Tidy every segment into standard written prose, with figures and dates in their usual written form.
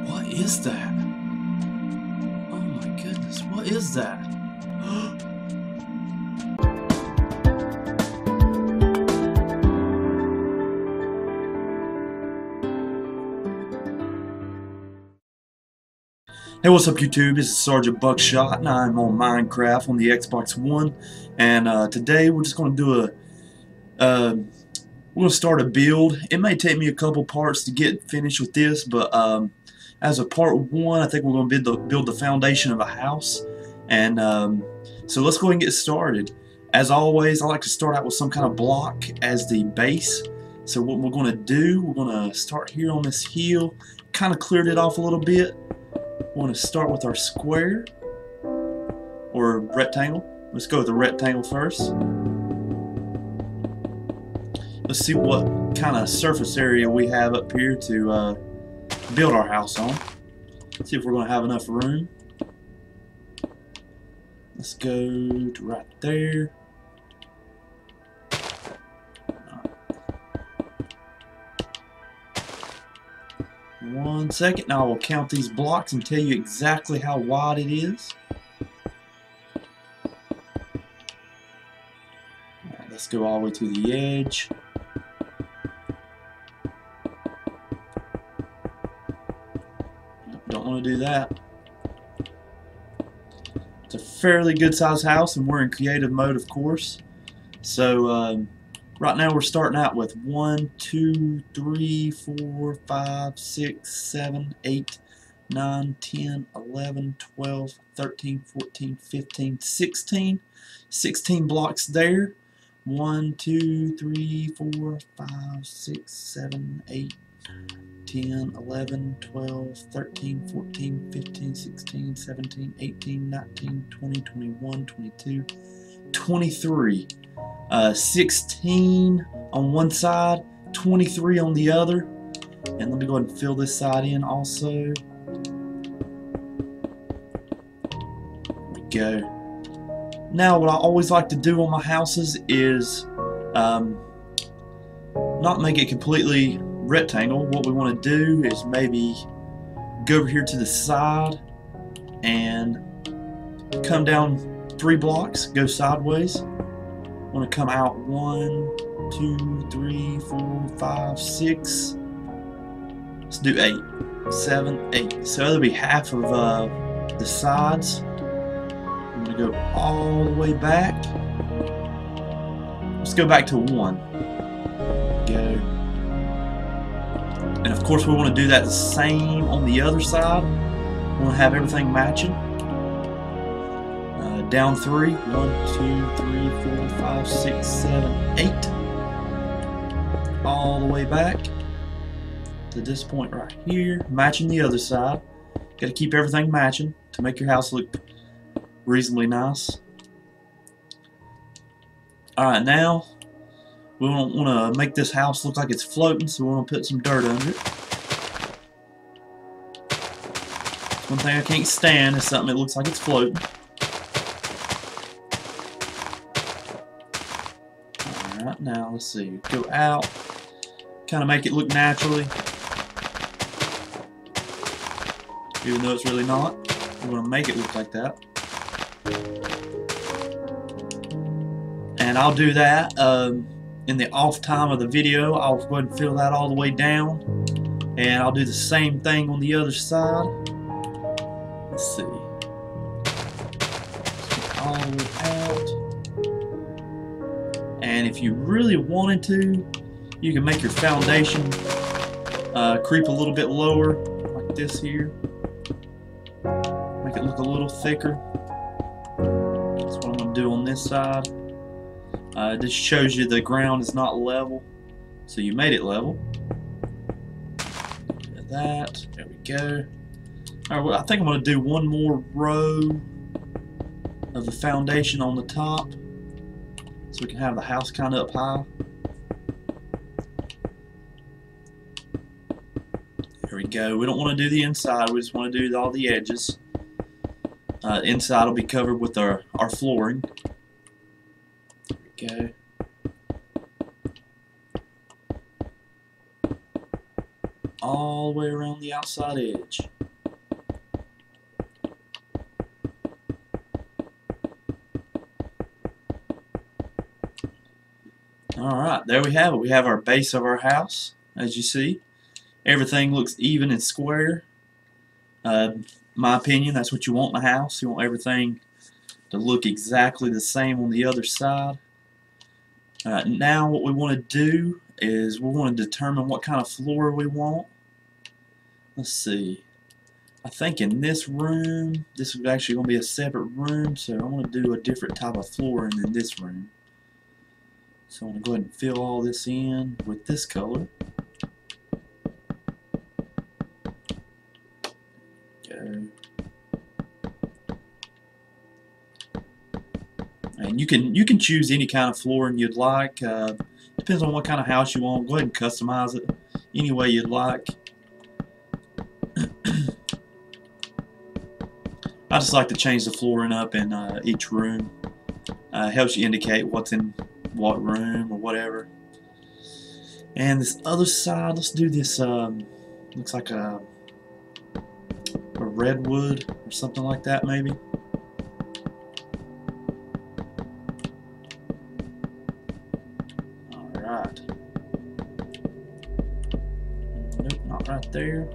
What is that? Oh my goodness, what is that? Hey, what's up YouTube? This is Sergeant Buckshot and I'm on Minecraft on the Xbox One, and today we're just going to do we're going to start a build. It may take me a couple parts to get finished with this, but as a part one, I think we're going to build the foundation of a house, and so let's go ahead and get started. As always, I like to start out with some kind of block as the base. So what we're going to do, we're going to start here on this hill, kind of cleared it off a little bit. We want to start with our square or rectangle. Let's go with the rectangle first. Let's see what kind of surface area we have up here to build our house on. See if we're going to have enough room. Let's go to right there. One second, now I will count these blocks and tell you exactly how wide it is. Alright, let's go all the way to the edge. Don't want to do that. It's a fairly good sized house and we're in creative mode, of course. So right now we're starting out with 1, 2, 3, 4, 5, 6, 7, 8, 9, 10, 11, 12, 13, 14, 15, 16. 16 blocks there. 1, 2, 3, 4, 5, 6, 7, 8, 10, 11, 12, 13, 14, 15, 16, 17, 18, 19, 20, 21, 22, 23. 16 on one side, 23 on the other, and let me go ahead and fill this side in also. There we go. Now what I always like to do on my houses is not make it completely rectangle. What we want to do is maybe go over here to the side and come down 3 blocks, go sideways. I want to come out 1, 2, 3, 4, 5, 6. Let's do 8, 7, 8. So that'll be half of the sides. I'm going to go all the way back. Let's go back to 1. Go. And of course we want to do that the same on the other side. We want to have everything matching. Down 3. 1, 2, 3, 4, 5, 6, 7, 8. All the way back to this point right here. Matching the other side. Got to keep everything matching to make your house look reasonably nice. Alright, now we don't want to make this house look like it's floating, so we want to put some dirt under it. One thing I can't stand is something that looks like it's floating. Alright, now let's see. Go out. Kind of make it look naturally. Even though it's really not. We're going to make it look like that. And I'll do that in the off time of the video. I'll go ahead and fill that all the way down. And I'll do the same thing on the other side. Let's see. All the way out. And if you really wanted to, you can make your foundation creep a little bit lower, like this here. Make it look a little thicker. That's what I'm going to do on this side. This shows you the ground is not level, so you made it level. Do that. There we go. Alright, well, I think I'm going to do one more row of the foundation on the top, so we can have the house kind of up high. There we go. We don't want to do the inside, we just want to do all the edges. Inside will be covered with our flooring. There we go. all the way around the outside edge. Alright, there we have it. We have our base of our house, as you see. Everything looks even and square. My opinion, that's what you want in a house. You want everything to look exactly the same on the other side. Now what we want to do is we want to determine what kind of floor we want. Let's see. I think in this room, this is actually going to be a separate room, so I'm going to do a different type of flooring in this room. So I'm going to go ahead and fill all this in with this color. Go. And you can choose any kind of flooring you'd like. Depends on what kind of house you want. Go ahead and customize it any way you'd like. I just like to change the flooring up in each room. Helps you indicate what's in what room or whatever. And this other side, let's do this. Looks like a redwood or something like that, maybe. All right. Nope, not right there.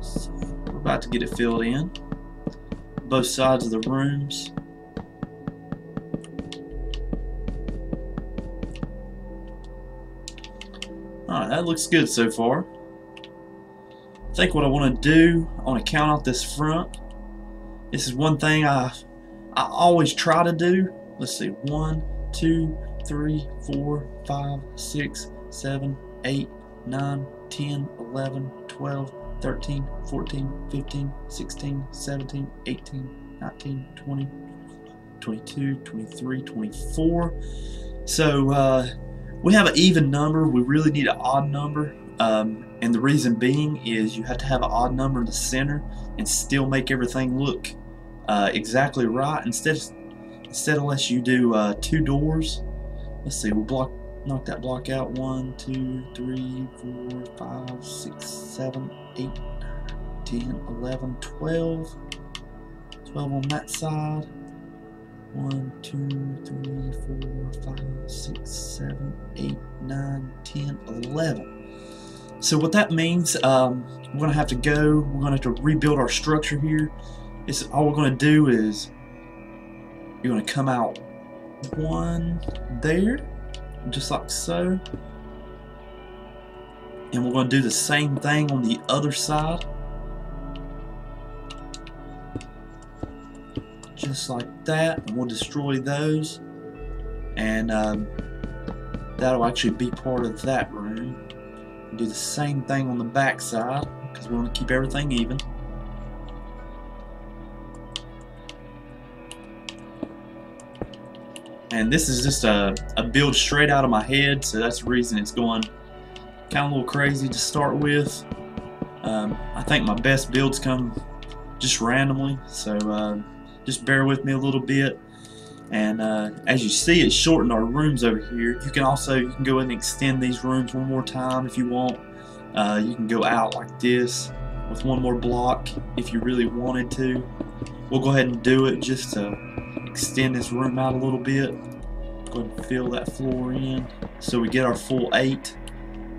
So we're about to get it filled in. Both sides of the rooms. Alright, that looks good so far. I think what I want to do, I want to count out this front. This is one thing I always try to do. Let's see, 1, 2, 3, 4, 5, 6, 7, 8, 9, 10, 11, 12, 13, 14, 15, 16, 17, 18, 19, 20, 22, 23, 24. So we have an even number. We really need an odd number. And the reason being is you have to have an odd number in the center and still make everything look exactly right. Instead unless you do 2 doors. Let's see, we'll knock that block out. 1, 2, 3, 4, 5, 6, 7, 8, 9, 10, 11, 12. 12 on that side. 1, 2, 3, 4, 5, 6, 7, 8, 9, 10, 11. So what that means, we're going to have to go, we're going to have to rebuild our structure here. All we're going to do is, you're going to come out 1 there, just like so. And we're going to do the same thing on the other side. Just like that, and we'll destroy those, and that'll actually be part of that room. We'll do the same thing on the back side because we want to keep everything even. And this is just a build straight out of my head, so that's the reason it's going kind of a little crazy to start with. I think my best builds come just randomly, so just bear with me a little bit. And as you see, it shortened our rooms over here. You can go in and extend these rooms one more time if you want. You can go out like this with 1 more block if you really wanted to. We'll go ahead and do it just to extend this room out a little bit. Go ahead and fill that floor in so we get our full 8.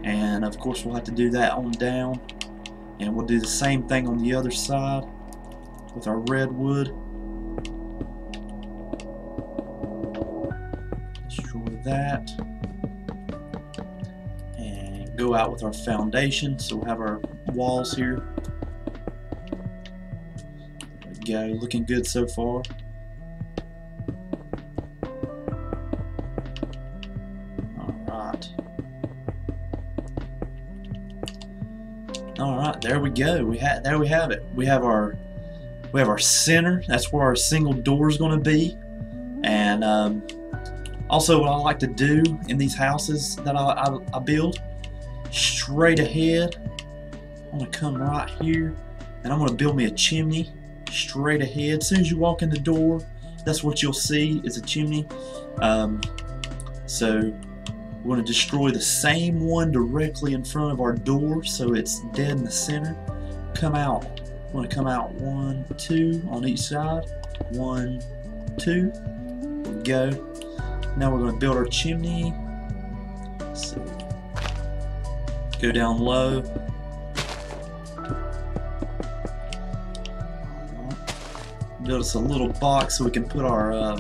And of course we'll have to do that on down. And we'll do the same thing on the other side with our redwood. Destroy that. And go out with our foundation. So we'll have our walls here. There we go. Looking good so far. Alright, there we go. There we have it. We have our center. That's where our single door is going to be. And also, what I like to do in these houses that I build, straight ahead, I'm going to come right here, and I'm going to build me a chimney straight ahead. As soon as you walk in the door, that's what you'll see is a chimney. So we're going to destroy the same one directly in front of our door, so it's dead in the center. Come out. We're going to come out 1, 2 on each side. 1, 2. Go. Now we're going to build our chimney. Let's see. Go down low. Build us a little box so we can put our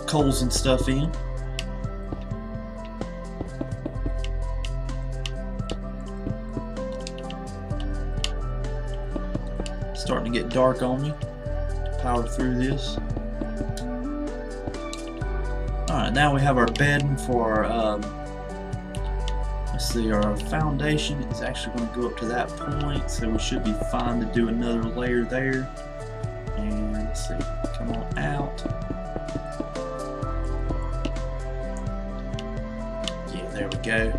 coals and stuff in. Starting to get dark on me. Power through this. Alright, now we have our bedding for let's see, our foundation is actually going to go up to that point, so we should be fine to do another layer there. And let's see, come on out. Yeah, there we go.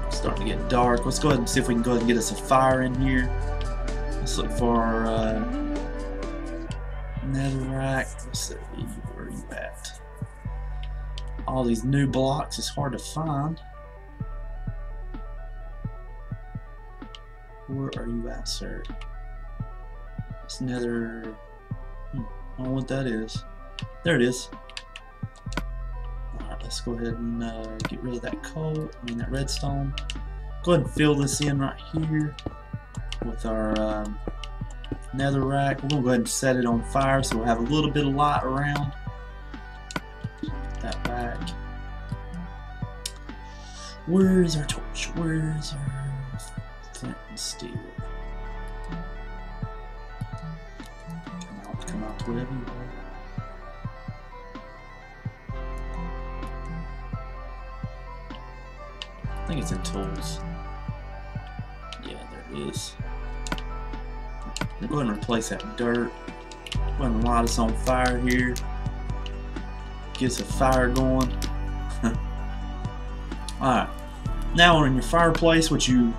Starting to get dark. Let's go ahead and see if we can go ahead and get us a fire in here. Let's look for our netherrack. Let's see, where are you at? All these new blocks is hard to find. Where are you at, sir? It's nether. I don't know what that is. There it is. Alright, let's go ahead and get rid of that coal. I mean that redstone. Go ahead and fill this in right here with our netherrack. We're gonna go ahead and set it on fire so we'll have a little bit of light around. Put that back. Where is our torch? Where is our flint and steel? Come out, whatever you want. I think it's in tools. Yeah, there it is. Go ahead and replace that dirt. Go ahead and light us on fire here. Get us a fire going. Alright. Now on your fireplace, what you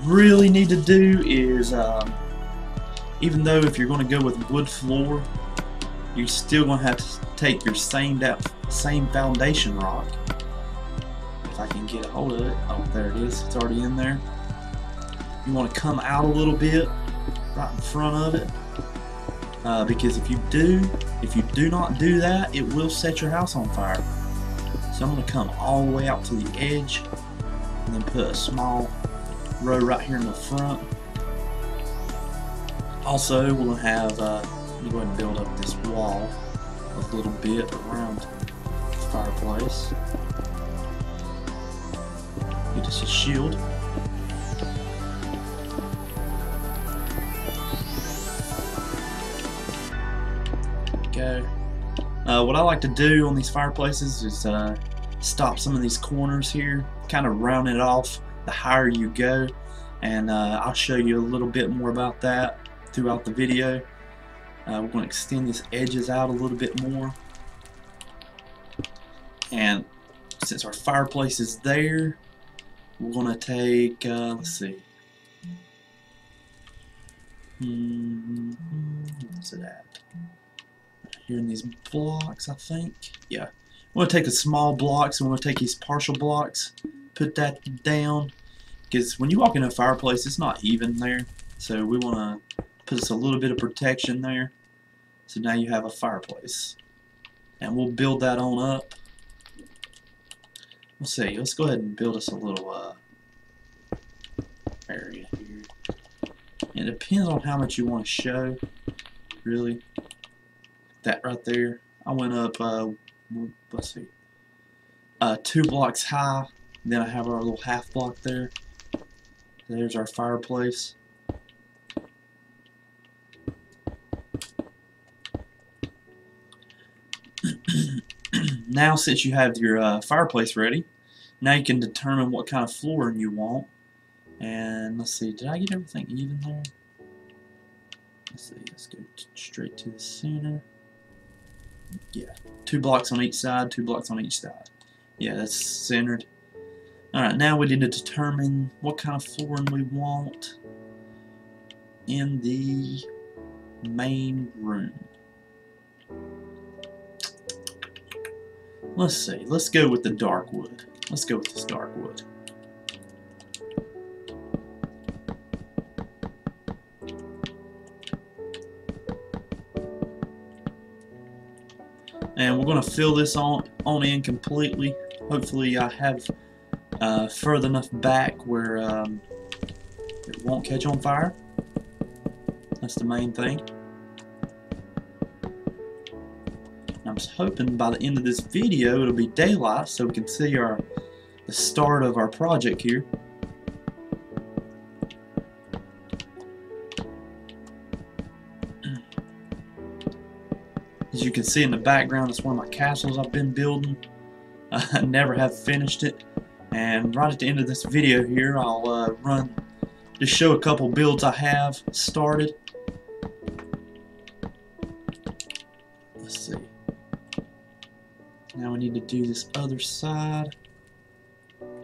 really need to do is, even though if you're going to go with wood floor, you're still going to have to take your same foundation rock. If I can get a hold of it. Oh, there it is. It's already in there. You want to come out a little bit, right in front of it, because if you do not do that, it will set your house on fire. So I'm going to come all the way out to the edge, and then put a small row right here in the front. Also, we're going to have, let me go ahead and build up this wall a little bit around the fireplace. Get us a shield. There we go. What I like to do on these fireplaces is stop some of these corners here, kind of round it off the higher you go, and I'll show you a little bit more about that throughout the video. We're going to extend these edges out a little bit more, and since our fireplace is there, we're going to take, let's see, what's it at? Here in these blocks, I think. Yeah. We're going to take the small blocks, and we're going to take these partial blocks, put that down, because when you walk in a fireplace, it's not even there. So we want to put us a little bit of protection there. So now you have a fireplace. And we'll build that on up. Let's see, let's go ahead and build us a little area here. It depends on how much you want to show, really. That right there. I went up, let's see, 2 blocks high. Then I have our little half block there. There's our fireplace. Now, since you have your fireplace ready, now you can determine what kind of flooring you want. And let's see, did I get everything even there? Let's see, let's go straight to the center. Yeah, 2 blocks on each side, 2 blocks on each side. Yeah, that's centered. Alright, now we need to determine what kind of flooring we want in the main room. Let's see. Let's go with the dark wood. Let's go with this dark wood. And we're going to fill this on in completely. Hopefully I have further enough back where it won't catch on fire. That's the main thing. And I'm just hoping by the end of this video it'll be daylight so we can see the start of our project here. As you can see in the background, it's one of my castles I've been building. I never have finished it. And right at the end of this video here, I'll just show a couple builds I have started. Let's see. Now we need to do this other side.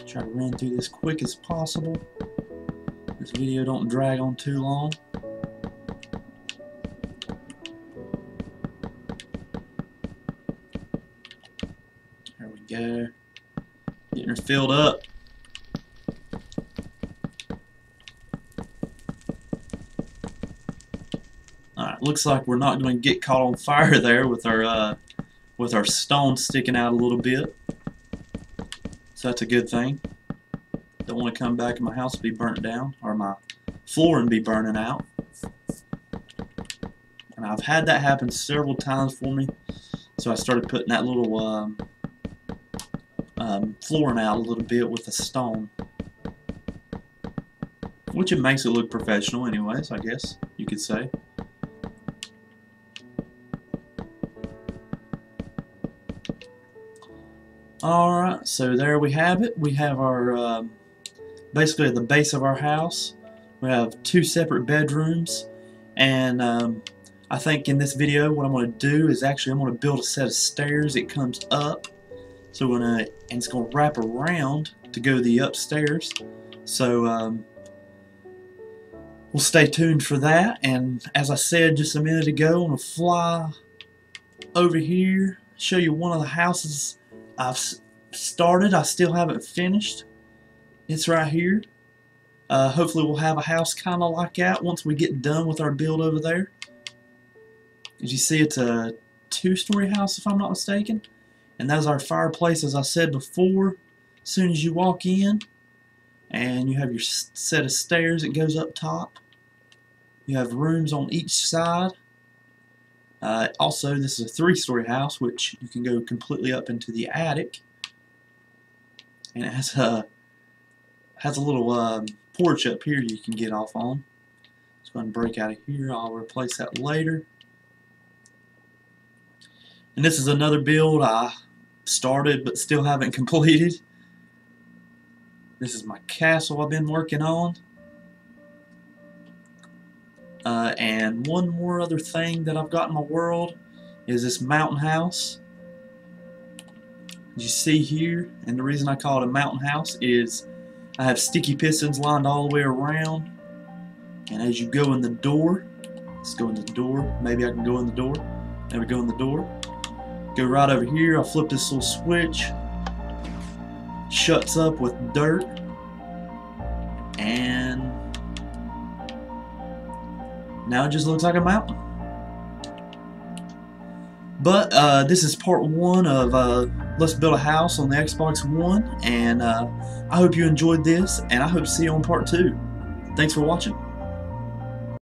Try to run through this quick as possible. This video don't drag on too long. There we go. Getting her filled up. Alright, looks like we're not going to get caught on fire there with our stone sticking out a little bit. So that's a good thing. Don't want to come back and my house be burnt down, or my flooring be burning out. And I've had that happen several times for me, so I started putting that little flooring out a little bit with the stone, which it makes it look professional anyways, I guess you could say. Alright, so there we have it. We have our basically at the base of our house we have two separate bedrooms, and I think in this video what I'm going to do is I'm going to build a set of stairs. It comes up, so and it's going to wrap around to go to the upstairs. So we'll stay tuned for that. And as I said just a minute ago, I'm going to fly over here, show you one of the houses I've started. I still haven't finished. It's right here. Hopefully we'll have a house kind of like that once we get done with our build over there. As you see, it's a two-story house if I'm not mistaken. And that's our fireplace, as I said before. As soon as you walk in, and you have your set of stairs that goes up top. You have rooms on each side. Also, this is a three-story house, which you can go completely up into the attic. And it has a little porch up here you can get off on. Let's go ahead and break out of here. I'll replace that later. And this is another build I started but still haven't completed. This is my castle I've been working on. And one more other thing that I've got in my world is this mountain house. As you see here, and the reason I call it a mountain house is I have sticky pistons lined all the way around. And as you go in the door, let's go in the door. Maybe I can go in the door. There we go in the door. Go right over here. I'll flip this little switch. Shuts up with dirt. And now it just looks like a mountain. But this is part one of Let's Build a House on the Xbox One. And I hope you enjoyed this. And I hope to see you on part two. Thanks for watching.